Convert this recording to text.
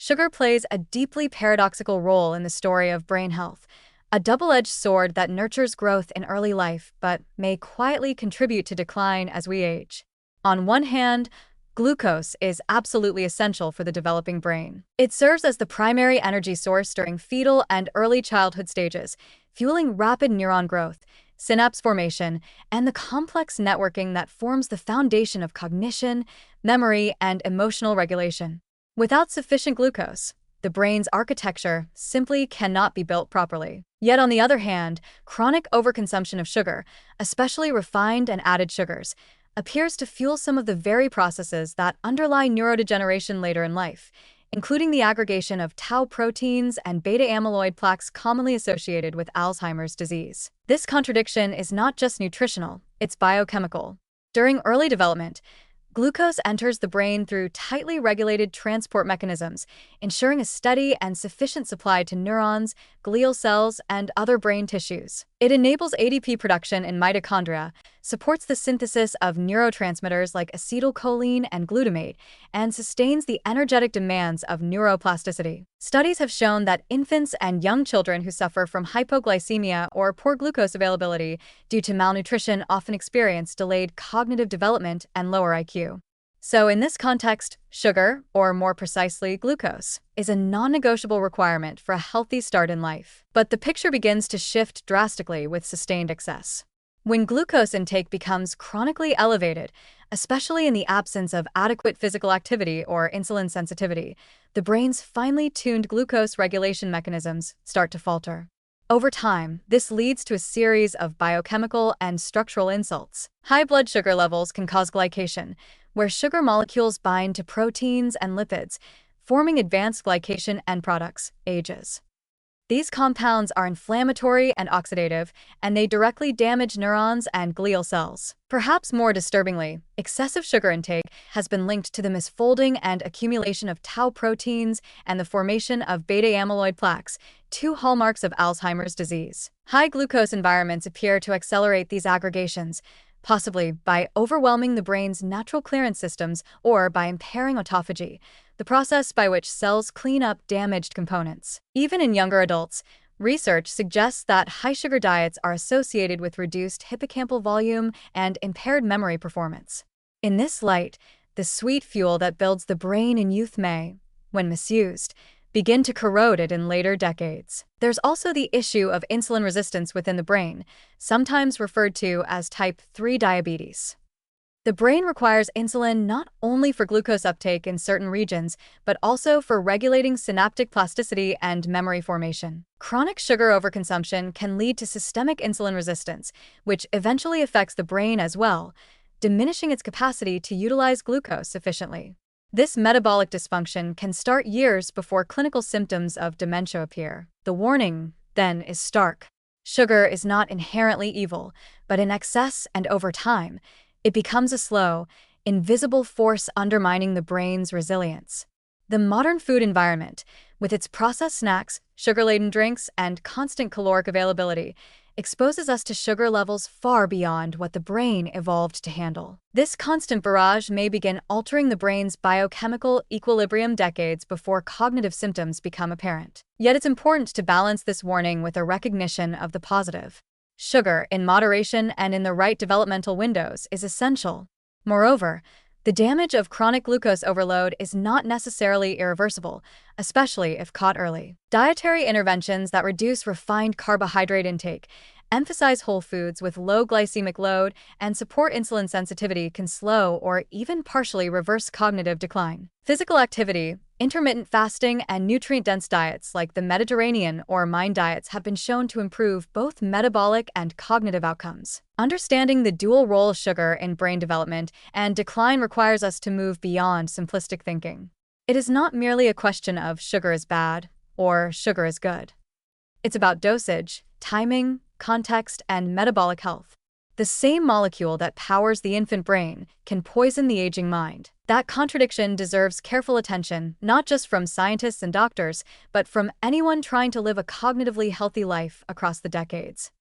Sugar plays a deeply paradoxical role in the story of brain health, a double-edged sword that nurtures growth in early life but may quietly contribute to decline as we age. On one hand, glucose is absolutely essential for the developing brain. It serves as the primary energy source during fetal and early childhood stages, fueling rapid neuron growth, synapse formation, and the complex networking that forms the foundation of cognition, memory, and emotional regulation. Without sufficient glucose, the brain's architecture simply cannot be built properly. Yet on the other hand, chronic overconsumption of sugar, especially refined and added sugars, appears to fuel some of the very processes that underlie neurodegeneration later in life, including the aggregation of tau proteins and beta-amyloid plaques commonly associated with Alzheimer's disease. This contradiction is not just nutritional, it's biochemical. During early development, glucose enters the brain through tightly regulated transport mechanisms, ensuring a steady and sufficient supply to neurons, glial cells, and other brain tissues. It enables ADP production in mitochondria, supports the synthesis of neurotransmitters like acetylcholine and glutamate, and sustains the energetic demands of neuroplasticity. Studies have shown that infants and young children who suffer from hypoglycemia or poor glucose availability due to malnutrition often experience delayed cognitive development and lower IQ. So in this context, sugar, or more precisely glucose, is a non-negotiable requirement for a healthy start in life. But the picture begins to shift drastically with sustained excess. When glucose intake becomes chronically elevated, especially in the absence of adequate physical activity or insulin sensitivity, the brain's finely tuned glucose regulation mechanisms start to falter. Over time, this leads to a series of biochemical and structural insults. High blood sugar levels can cause glycation, where sugar molecules bind to proteins and lipids, forming advanced glycation end products, AGEs. These compounds are inflammatory and oxidative, and they directly damage neurons and glial cells. Perhaps more disturbingly, excessive sugar intake has been linked to the misfolding and accumulation of tau proteins and the formation of beta-amyloid plaques, two hallmarks of Alzheimer's disease. High glucose environments appear to accelerate these aggregations, possibly by overwhelming the brain's natural clearance systems or by impairing autophagy, the process by which cells clean up damaged components. Even in younger adults, research suggests that high-sugar diets are associated with reduced hippocampal volume and impaired memory performance. In this light, the sweet fuel that builds the brain in youth may, when misused, begin to corrode it in later decades. There's also the issue of insulin resistance within the brain, sometimes referred to as type 3 diabetes. The brain requires insulin not only for glucose uptake in certain regions, but also for regulating synaptic plasticity and memory formation. Chronic sugar overconsumption can lead to systemic insulin resistance, which eventually affects the brain as well, diminishing its capacity to utilize glucose efficiently. This metabolic dysfunction can start years before clinical symptoms of dementia appear. The warning, then, is stark. Sugar is not inherently evil, but in excess and over time, it becomes a slow, invisible force undermining the brain's resilience. The modern food environment, with its processed snacks, sugar-laden drinks, and constant caloric availability, exposes us to sugar levels far beyond what the brain evolved to handle. This constant barrage may begin altering the brain's biochemical equilibrium decades before cognitive symptoms become apparent. Yet it's important to balance this warning with a recognition of the positive. Sugar, in moderation and in the right developmental windows, is essential. Moreover, the damage of chronic glucose overload is not necessarily irreversible, especially if caught early. Dietary interventions that reduce refined carbohydrate intake, emphasize whole foods with low glycemic load, and support insulin sensitivity can slow or even partially reverse cognitive decline. Physical activity, intermittent fasting, and nutrient-dense diets like the Mediterranean or MIND diets have been shown to improve both metabolic and cognitive outcomes. Understanding the dual role of sugar in brain development and decline requires us to move beyond simplistic thinking. It is not merely a question of sugar is bad or sugar is good. It's about dosage, timing, context, and metabolic health. The same molecule that powers the infant brain can poison the aging mind. That contradiction deserves careful attention, not just from scientists and doctors, but from anyone trying to live a cognitively healthy life across the decades.